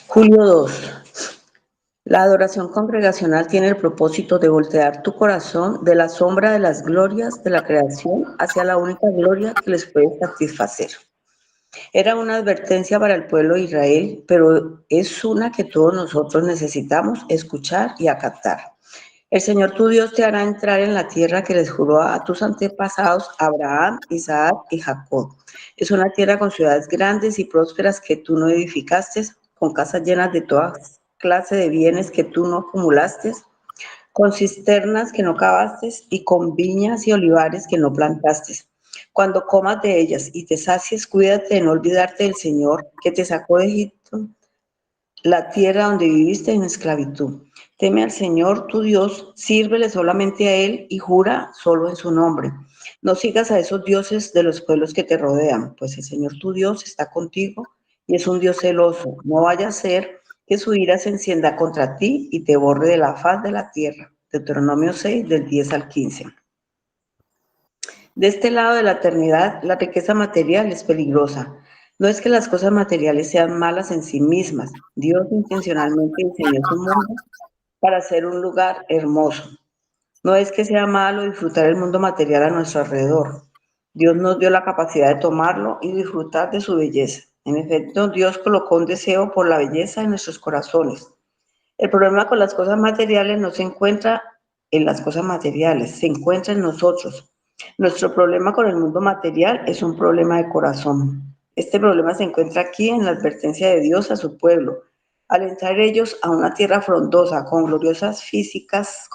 Julio 2. La adoración congregacional tiene el propósito de voltear tu corazón de la sombra de las glorias de la creación hacia la única gloria que les puede satisfacer. Era una advertencia para el pueblo de Israel, pero es una que todos nosotros necesitamos escuchar y acatar. El Señor tu Dios te hará entrar en la tierra que les juró a tus antepasados, Abraham, Isaac y Jacob. Es una tierra con ciudades grandes y prósperas que tú no edificaste, con casas llenas de toda clase de bienes que tú no acumulaste, con cisternas que no cavaste y con viñas y olivares que no plantaste. Cuando comas de ellas y te sacies, cuídate de no olvidarte del Señor que te sacó de Egipto, la tierra donde viviste en esclavitud. Teme al Señor tu Dios, sírvele solamente a Él y jura solo en su nombre. No sigas a esos dioses de los pueblos que te rodean, pues el Señor tu Dios está contigo y es un Dios celoso. No vaya a ser que su ira se encienda contra ti y te borre de la faz de la tierra. Deuteronomio 6, del 10 al 15. De este lado de la eternidad, la riqueza material es peligrosa. No es que las cosas materiales sean malas en sí mismas. Dios intencionalmente diseñó su mundo para ser un lugar hermoso. No es que sea malo disfrutar el mundo material a nuestro alrededor. Dios nos dio la capacidad de tomarlo y disfrutar de su belleza. En efecto, Dios colocó un deseo por la belleza en nuestros corazones. El problema con las cosas materiales no se encuentra en las cosas materiales, se encuentra en nosotros. Nuestro problema con el mundo material es un problema de corazón. Este problema se encuentra aquí en la advertencia de Dios a su pueblo. Al entrar ellos a una tierra frondosa con glorias físicas,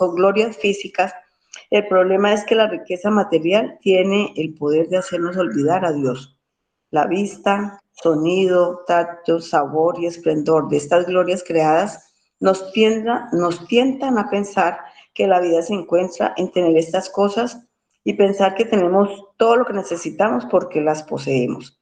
el problema es que la riqueza material tiene el poder de hacernos olvidar a Dios. La vista, sonido, tacto, sabor y esplendor de estas glorias creadas nos tientan a pensar que la vida se encuentra en tener estas cosas y pensar que tenemos todo lo que necesitamos porque las poseemos.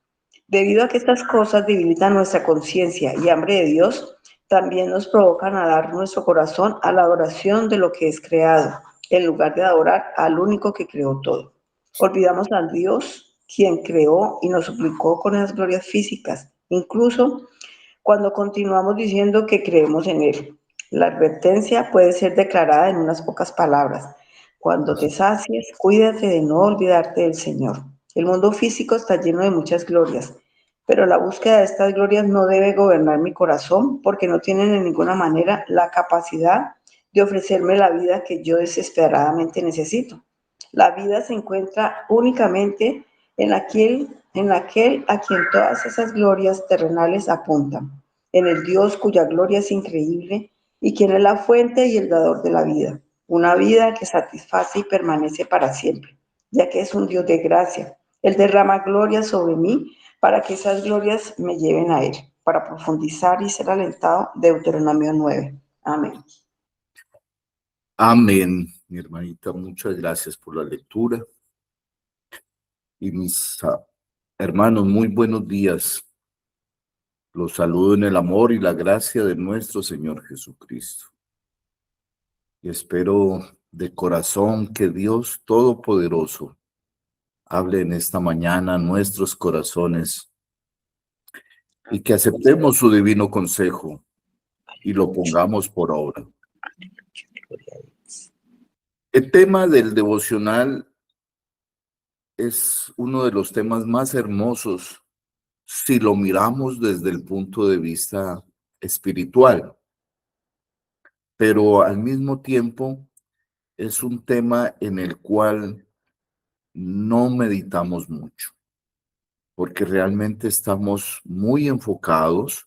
Debido a que estas cosas debilitan nuestra conciencia y hambre de Dios, también nos provocan a dar nuestro corazón a la adoración de lo que es creado, en lugar de adorar al único que creó todo. Olvidamos a Dios, quien creó y nos suplicó con esas glorias físicas, incluso cuando continuamos diciendo que creemos en Él. La advertencia puede ser declarada en unas pocas palabras. Cuando te sacies, cuídate de no olvidarte del Señor. El mundo físico está lleno de muchas glorias, pero la búsqueda de estas glorias no debe gobernar mi corazón porque no tienen en ninguna manera la capacidad de ofrecerme la vida que yo desesperadamente necesito. La vida se encuentra únicamente en aquel a quien todas esas glorias terrenales apuntan, en el Dios cuya gloria es increíble y quien es la fuente y el dador de la vida, una vida que satisface y permanece para siempre, ya que es un Dios de gracia. Él derrama gloria sobre mí para que esas glorias me lleven a Él, para profundizar y ser alentado. Deuteronomio 9. Amén. Amén, mi hermanita, muchas gracias por la lectura. Y mis hermanos, muy buenos días. Los saludo en el amor y la gracia de nuestro Señor Jesucristo. Y espero de corazón que Dios Todopoderoso hable en esta mañana a nuestros corazones y que aceptemos su divino consejo y lo pongamos por obra. El tema del devocional es uno de los temas más hermosos si lo miramos desde el punto de vista espiritual, pero al mismo tiempo es un tema en el cual no meditamos mucho, porque realmente estamos muy enfocados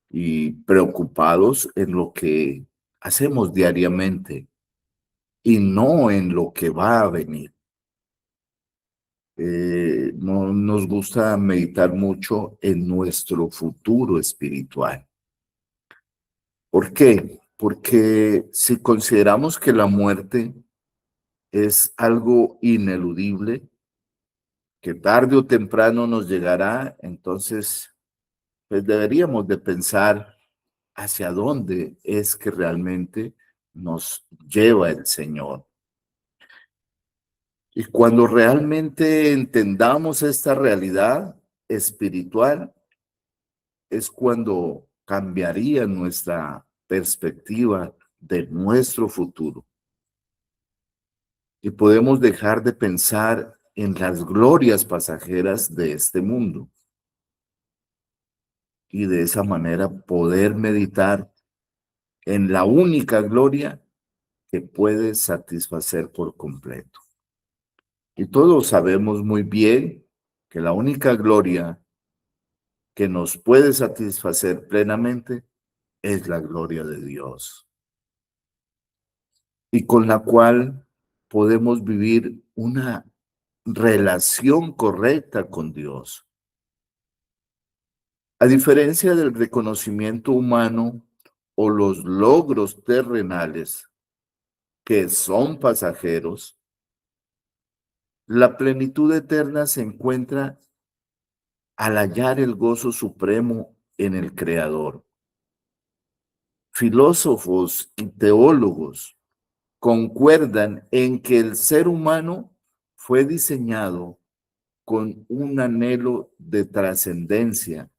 y preocupados en lo que hacemos diariamente y no en lo que va a venir. No nos gusta meditar mucho en nuestro futuro espiritual. ¿Por qué? Porque si consideramos que la muerte es algo ineludible, que tarde o temprano nos llegará, entonces pues deberíamos de pensar hacia dónde es que realmente nos lleva el Señor. Y cuando realmente entendamos esta realidad espiritual, es cuando cambiaría nuestra perspectiva de nuestro futuro. Y podemos dejar de pensar en las glorias pasajeras de este mundo. Y de esa manera poder meditar en la única gloria que puede satisfacer por completo. Y todos sabemos muy bien que la única gloria que nos puede satisfacer plenamente es la gloria de Dios, y con la cual podemos vivir una relación correcta con Dios. A diferencia del reconocimiento humano o los logros terrenales que son pasajeros, la plenitud eterna se encuentra al hallar el gozo supremo en el Creador. Filósofos y teólogos concuerdan en que el ser humano fue diseñado con un anhelo de trascendencia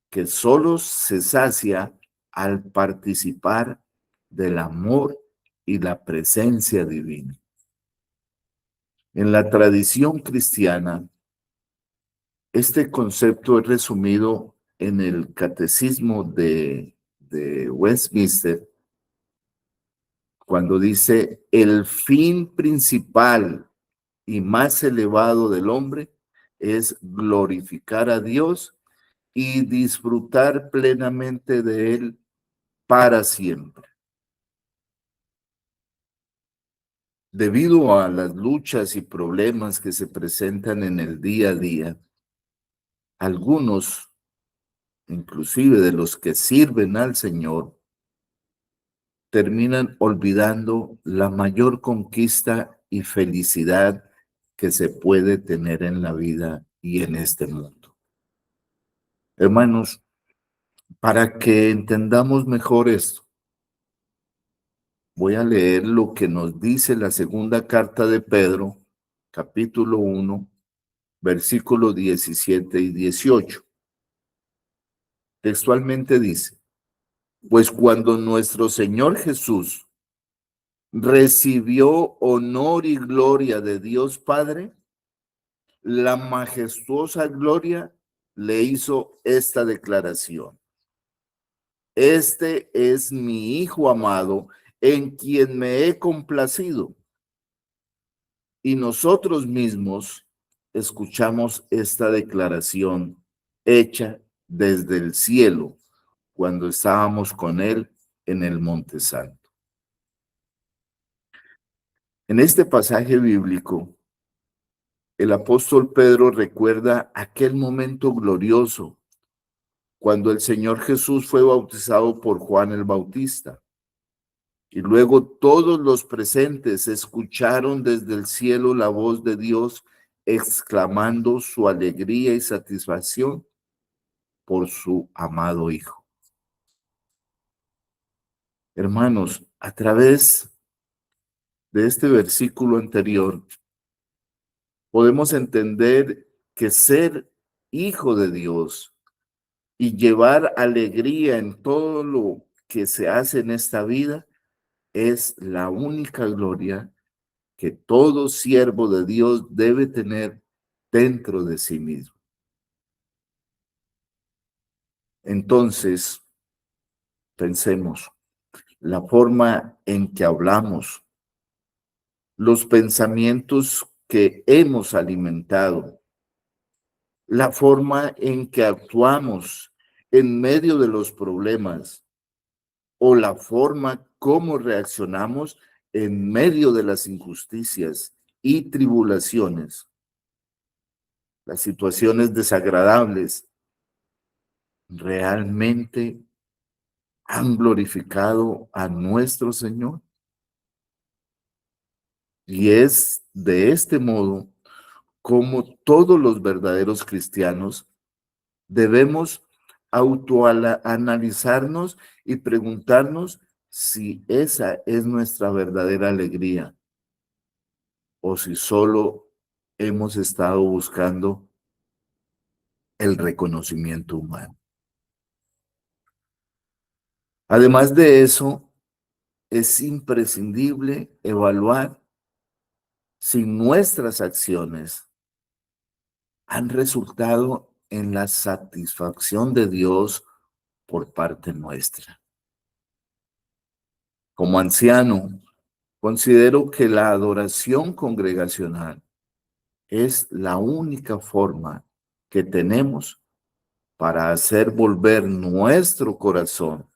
que solo se sacia al participar del amor y la presencia divina. En la tradición cristiana, este concepto es resumido en el Catecismo de Westminster, cuando dice: el fin principal y más elevado del hombre es glorificar a Dios y disfrutar plenamente de Él para siempre. Debido a las luchas y problemas que se presentan en el día a día, algunos, inclusive de los que sirven al Señor, terminan olvidando la mayor conquista y felicidad que se puede tener en la vida y en este mundo. Hermanos, para que entendamos mejor esto, voy a leer lo que nos dice la segunda carta de Pedro, capítulo 1, versículos 17 y 18. Textualmente dice: pues cuando nuestro Señor Jesús recibió honor y gloria de Dios Padre, la majestuosa gloria le hizo esta declaración: este es mi Hijo amado, en quien me he complacido. Y nosotros mismos escuchamos esta declaración hecha desde el cielo cuando estábamos con Él en el Monte Santo. En este pasaje bíblico, el apóstol Pedro recuerda aquel momento glorioso cuando el Señor Jesús fue bautizado por Juan el Bautista. Y luego todos los presentes escucharon desde el cielo la voz de Dios exclamando su alegría y satisfacción por su amado Hijo. Hermanos, a través de este versículo anterior, podemos entender que ser hijo de Dios y llevar alegría en todo lo que se hace en esta vida es la única gloria que todo siervo de Dios debe tener dentro de sí mismo. Entonces, pensemos, la forma en que hablamos, los pensamientos que hemos alimentado, la forma en que actuamos en medio de los problemas o la forma como reaccionamos en medio de las injusticias y tribulaciones, las situaciones desagradables, ¿realmente han glorificado a nuestro Señor? Y es de este modo como todos los verdaderos cristianos debemos autoanalizarnos y preguntarnos si esa es nuestra verdadera alegría o si solo hemos estado buscando el reconocimiento humano. Además de eso, es imprescindible evaluar si nuestras acciones han resultado en la satisfacción de Dios por parte nuestra. Como anciano, considero que la adoración congregacional es la única forma que tenemos para hacer volver nuestro corazón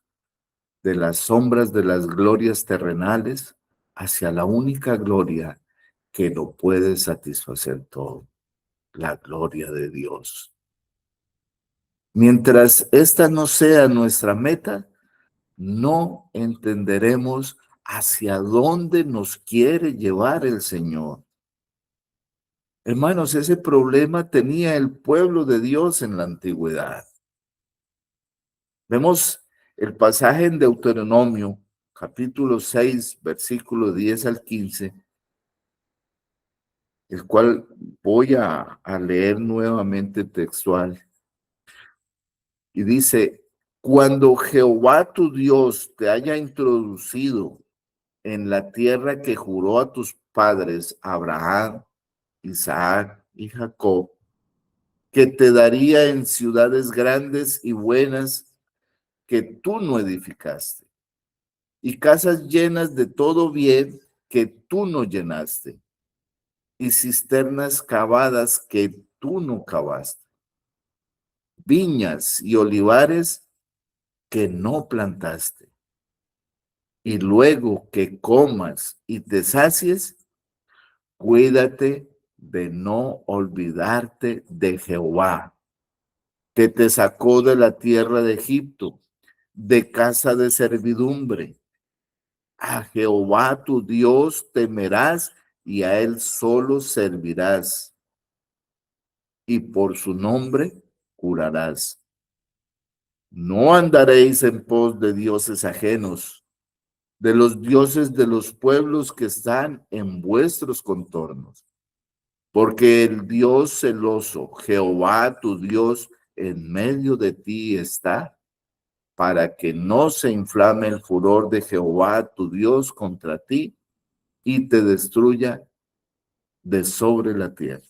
de las sombras de las glorias terrenales hacia la única gloria que lo puede satisfacer todo, la gloria de Dios. Mientras esta no sea nuestra meta, no entenderemos hacia dónde nos quiere llevar el Señor. Hermanos, ese problema tenía el pueblo de Dios en la antigüedad. Vemos el pasaje en Deuteronomio, capítulo 6, versículo 10 al 15, el cual voy a leer nuevamente textual. Y dice, cuando Jehová tu Dios te haya introducido en la tierra que juró a tus padres, Abraham, Isaac y Jacob, que te daría en ciudades grandes y buenas que tú no edificaste, y casas llenas de todo bien que tú no llenaste, y cisternas cavadas que tú no cavaste, viñas y olivares que no plantaste. Y luego que comas y te sacies, cuídate de no olvidarte de Jehová, que te sacó de la tierra de Egipto, de casa de servidumbre. A Jehová tu Dios temerás y a él solo servirás, y por su nombre jurarás. No andaréis en pos de dioses ajenos, de los dioses de los pueblos que están en vuestros contornos, porque el Dios celoso, Jehová tu Dios, en medio de ti está, para que no se inflame el furor de Jehová tu Dios contra ti y te destruya de sobre la tierra.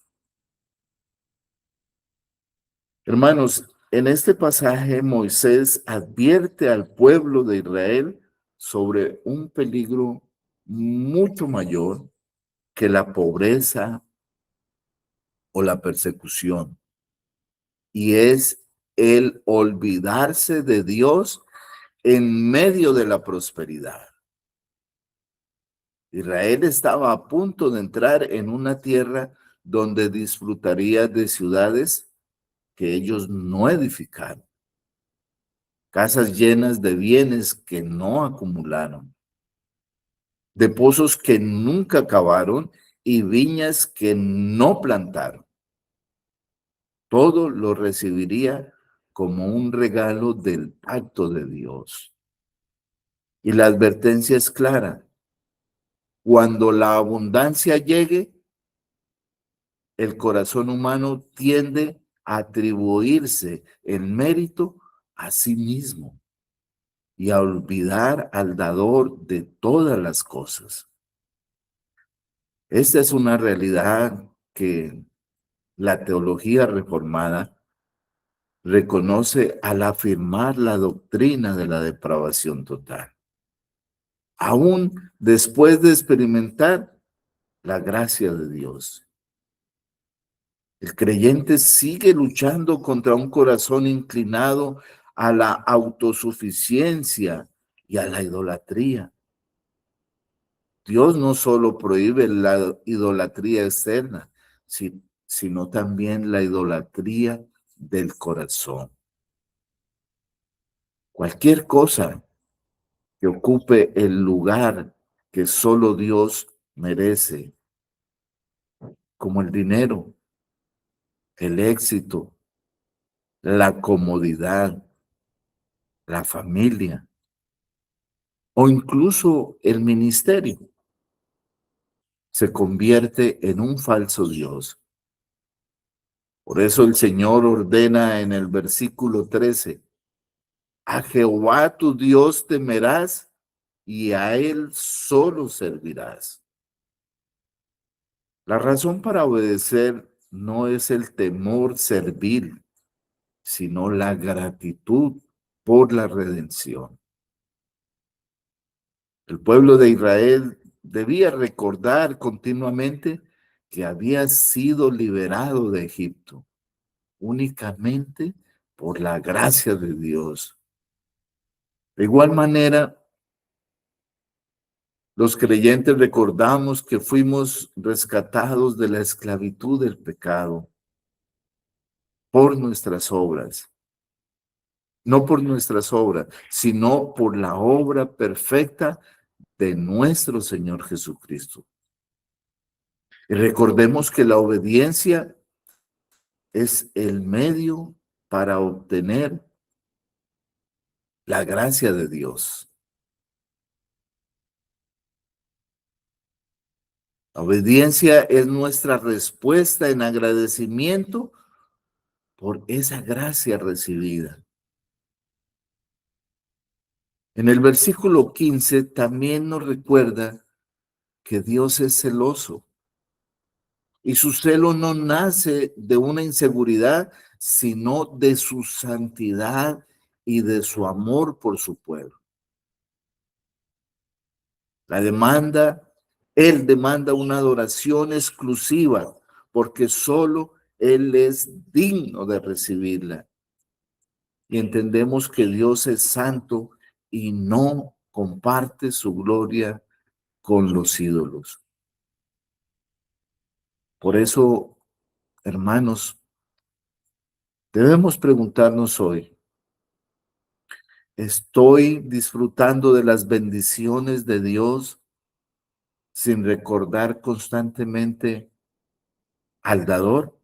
Hermanos, en este pasaje Moisés advierte al pueblo de Israel sobre un peligro mucho mayor que la pobreza o la persecución, y es el olvidarse de Dios en medio de la prosperidad. Israel estaba a punto de entrar en una tierra donde disfrutaría de ciudades que ellos no edificaron, casas llenas de bienes que no acumularon, de pozos que nunca cavaron y viñas que no plantaron. Todo lo recibiría como un regalo del pacto de Dios. Y la advertencia es clara. Cuando la abundancia llegue, el corazón humano tiende a atribuirse el mérito a sí mismo y a olvidar al dador de todas las cosas. Esta es una realidad que la teología reformada reconoce al afirmar la doctrina de la depravación total, aún después de experimentar la gracia de Dios. El creyente sigue luchando contra un corazón inclinado a la autosuficiencia y a la idolatría. Dios no solo prohíbe la idolatría externa, sino también la idolatría del corazón. Cualquier cosa que ocupe el lugar que solo Dios merece, como el dinero, el éxito, la comodidad, la familia, o incluso el ministerio se convierte en un falso Dios. Por eso el Señor ordena en el versículo 13, a Jehová tu Dios temerás y a Él solo servirás. La razón para obedecer no es el temor servil, sino la gratitud por la redención. El pueblo de Israel debía recordar continuamente que había sido liberado de Egipto únicamente por la gracia de Dios. De igual manera, los creyentes recordamos que fuimos rescatados de la esclavitud del pecado por nuestras obras, no por nuestras obras, sino por la obra perfecta de nuestro Señor Jesucristo. Y recordemos que la obediencia es el medio para obtener la gracia de Dios. La obediencia es nuestra respuesta en agradecimiento por esa gracia recibida. En el versículo 15 también nos recuerda que Dios es celoso y su celo no nace de una inseguridad, sino de su santidad y de su amor por su pueblo. Él demanda una adoración exclusiva porque solo Él es digno de recibirla. Y entendemos que Dios es santo y no comparte su gloria con los ídolos. Por eso, hermanos, debemos preguntarnos hoy, ¿estoy disfrutando de las bendiciones de Dios sin recordar constantemente al dador?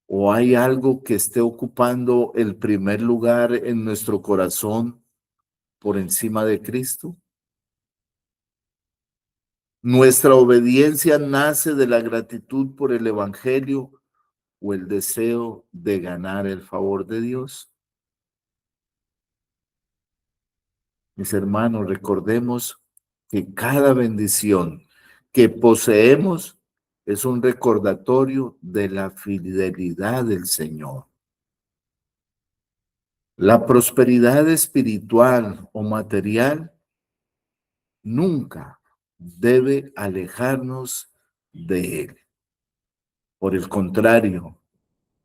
¿O hay algo que esté ocupando el primer lugar en nuestro corazón por encima de Cristo? ¿Nuestra obediencia nace de la gratitud por el Evangelio o el deseo de ganar el favor de Dios? Mis hermanos, recordemos que cada bendición que poseemos es un recordatorio de la fidelidad del Señor. La prosperidad espiritual o material nunca debe alejarnos de Él. Por el contrario,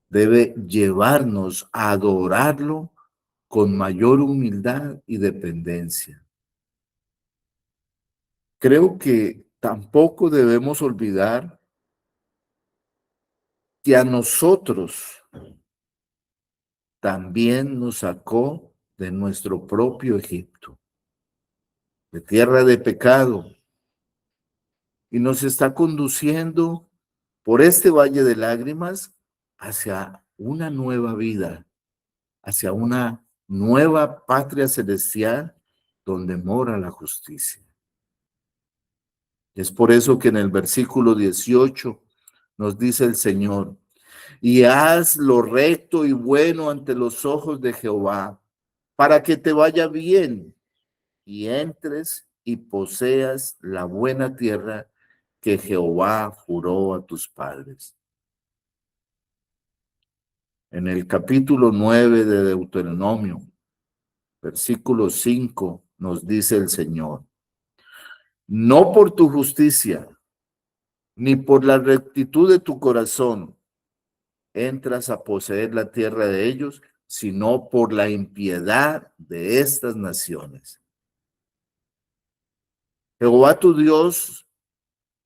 debe llevarnos a adorarlo con mayor humildad y dependencia. Creo que tampoco debemos olvidar que a nosotros también nos sacó de nuestro propio Egipto, de tierra de pecado, y nos está conduciendo por este valle de lágrimas hacia una nueva vida, hacia una nueva patria celestial donde mora la justicia. Es por eso que en el versículo 18 nos dice el Señor, y haz lo recto y bueno ante los ojos de Jehová, para que te vaya bien y entres y poseas la buena tierra que Jehová juró a tus padres. En el capítulo 9 de Deuteronomio, versículo 5, nos dice el Señor, no por tu justicia, ni por la rectitud de tu corazón, entras a poseer la tierra de ellos, sino por la impiedad de estas naciones. Jehová tu Dios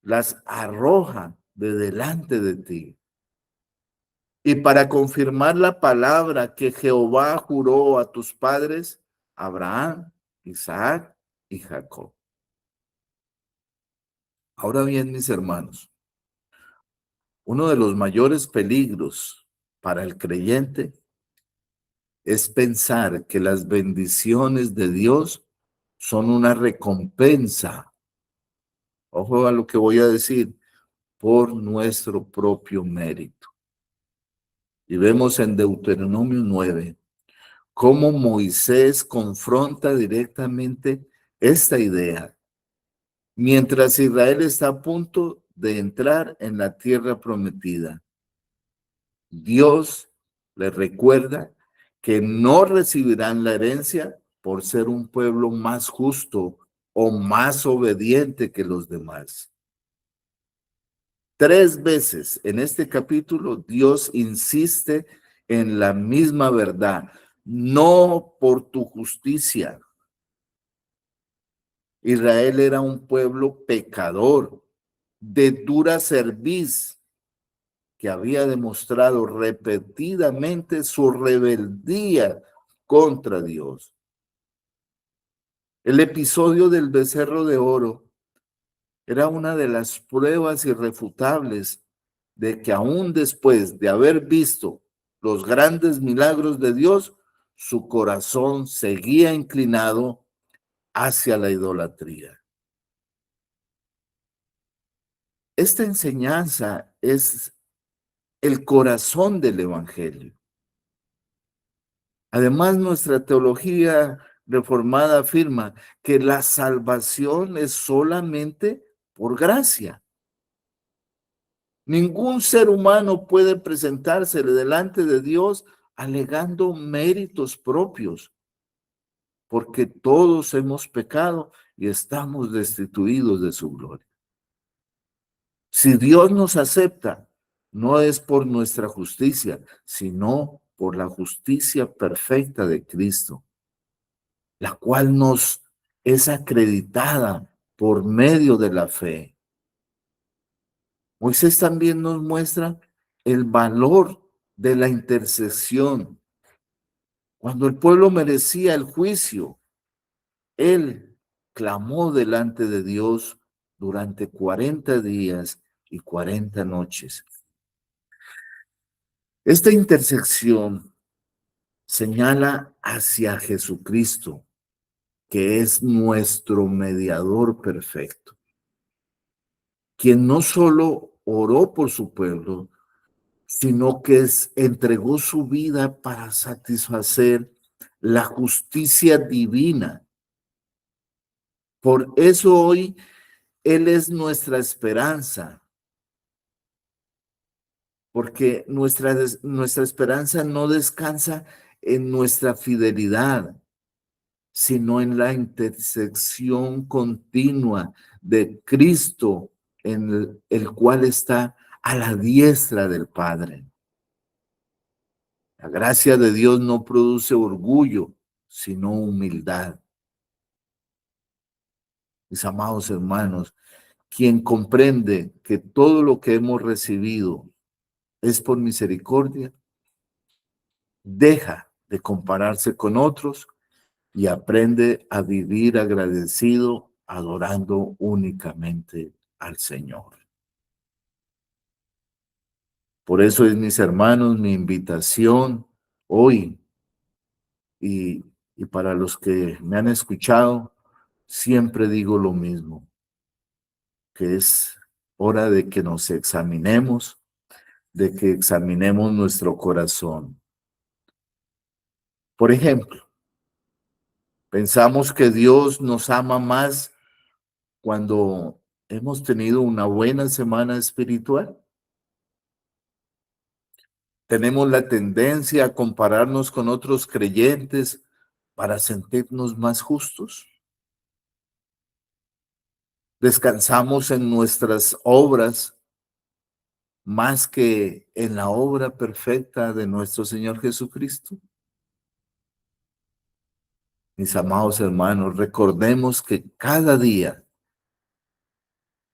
las arroja de delante de ti. Y para confirmar la palabra que Jehová juró a tus padres, Abraham, Isaac y Jacob. Ahora bien, mis hermanos, uno de los mayores peligros para el creyente es pensar que las bendiciones de Dios son una recompensa, ojo a lo que voy a decir, por nuestro propio mérito. Y vemos en Deuteronomio 9 cómo Moisés confronta directamente esta idea, mientras Israel está a punto de entrar en la tierra prometida. Dios les recuerda que no recibirán la herencia por ser un pueblo más justo o más obediente que los demás. 3 veces en este capítulo Dios insiste en la misma verdad, no por tu justicia. Israel era un pueblo pecador, de dura cerviz, que había demostrado repetidamente su rebeldía contra Dios. El episodio del becerro de oro era una de las pruebas irrefutables de que aún después de haber visto los grandes milagros de Dios, su corazón seguía inclinado hacia la idolatría. Esta enseñanza es el corazón del Evangelio. Además, nuestra teología reformada afirma que la salvación es solamente por gracia. Ningún ser humano puede presentársele delante de Dios alegando méritos propios, porque todos hemos pecado y estamos destituidos de su gloria. Si Dios nos acepta, no es por nuestra justicia, sino por la justicia perfecta de Cristo, la cual nos es acreditada por medio de la fe. Moisés también nos muestra el valor de la intercesión. Cuando el pueblo merecía el juicio, él clamó delante de Dios durante 40 días y 40 noches. Esta intersección señala hacia Jesucristo, que es nuestro mediador perfecto, quien no solo oró por su pueblo, sino que entregó su vida para satisfacer la justicia divina. Por eso hoy Él es nuestra esperanza, porque nuestra esperanza no descansa en nuestra fidelidad, sino en la intersección continua de Cristo, en el cual está a la diestra del Padre. La gracia de Dios no produce orgullo, sino humildad. Mis amados hermanos, quien comprende que todo lo que hemos recibido es por misericordia, deja de compararse con otros y aprende a vivir agradecido, adorando únicamente al Señor. Por eso es, mis hermanos, mi invitación hoy y para los que me han escuchado, siempre digo lo mismo, que es hora de que nos examinemos, de que examinemos nuestro corazón. Por ejemplo, pensamos que Dios nos ama más cuando hemos tenido una buena semana espiritual. Tenemos la tendencia a compararnos con otros creyentes para sentirnos más justos. Descansamos en nuestras obras más que en la obra perfecta de nuestro Señor Jesucristo. Mis amados hermanos, recordemos que cada día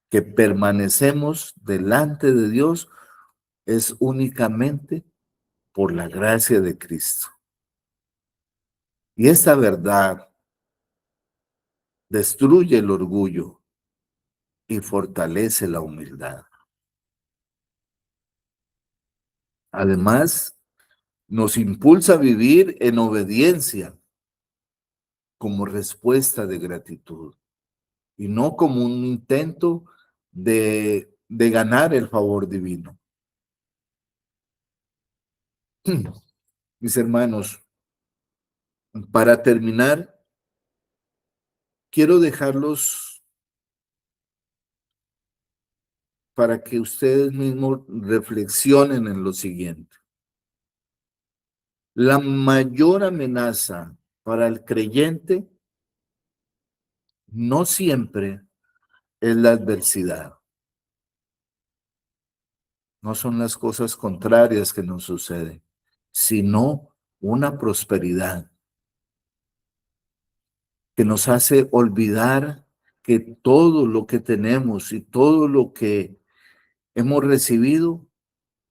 que permanecemos delante de Dios es únicamente por la gracia de Cristo. Y esta verdad destruye el orgullo y fortalece la humildad. Además, nos impulsa a vivir en obediencia como respuesta de gratitud y no como un intento de ganar el favor divino. Mis hermanos, para terminar, quiero dejarlos para que ustedes mismos reflexionen en lo siguiente. La mayor amenaza para el creyente no siempre es la adversidad. No son las cosas contrarias que nos suceden, sino una prosperidad que nos hace olvidar que todo lo que tenemos y todo lo que hemos recibido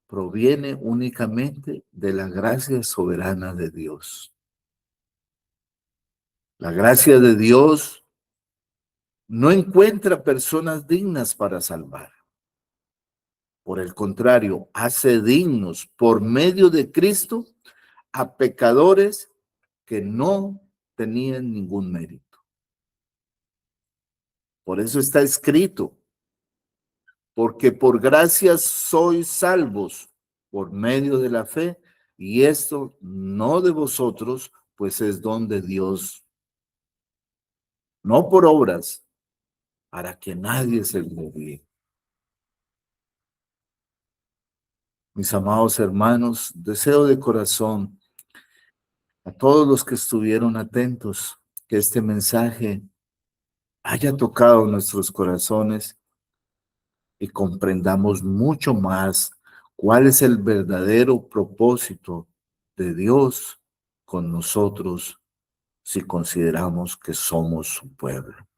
proviene únicamente de la gracia soberana de Dios. La gracia de Dios no encuentra personas dignas para salvar. Por el contrario, hace dignos por medio de Cristo a pecadores que no tenían ningún mérito. Por eso está escrito, porque por gracia sois salvos por medio de la fe, y esto no de vosotros, pues es don de Dios, no por obras, para que nadie se gloríe. Mis amados hermanos, deseo de corazón a todos los que estuvieron atentos que este mensaje haya tocado nuestros corazones y comprendamos mucho más cuál es el verdadero propósito de Dios con nosotros si consideramos que somos su pueblo.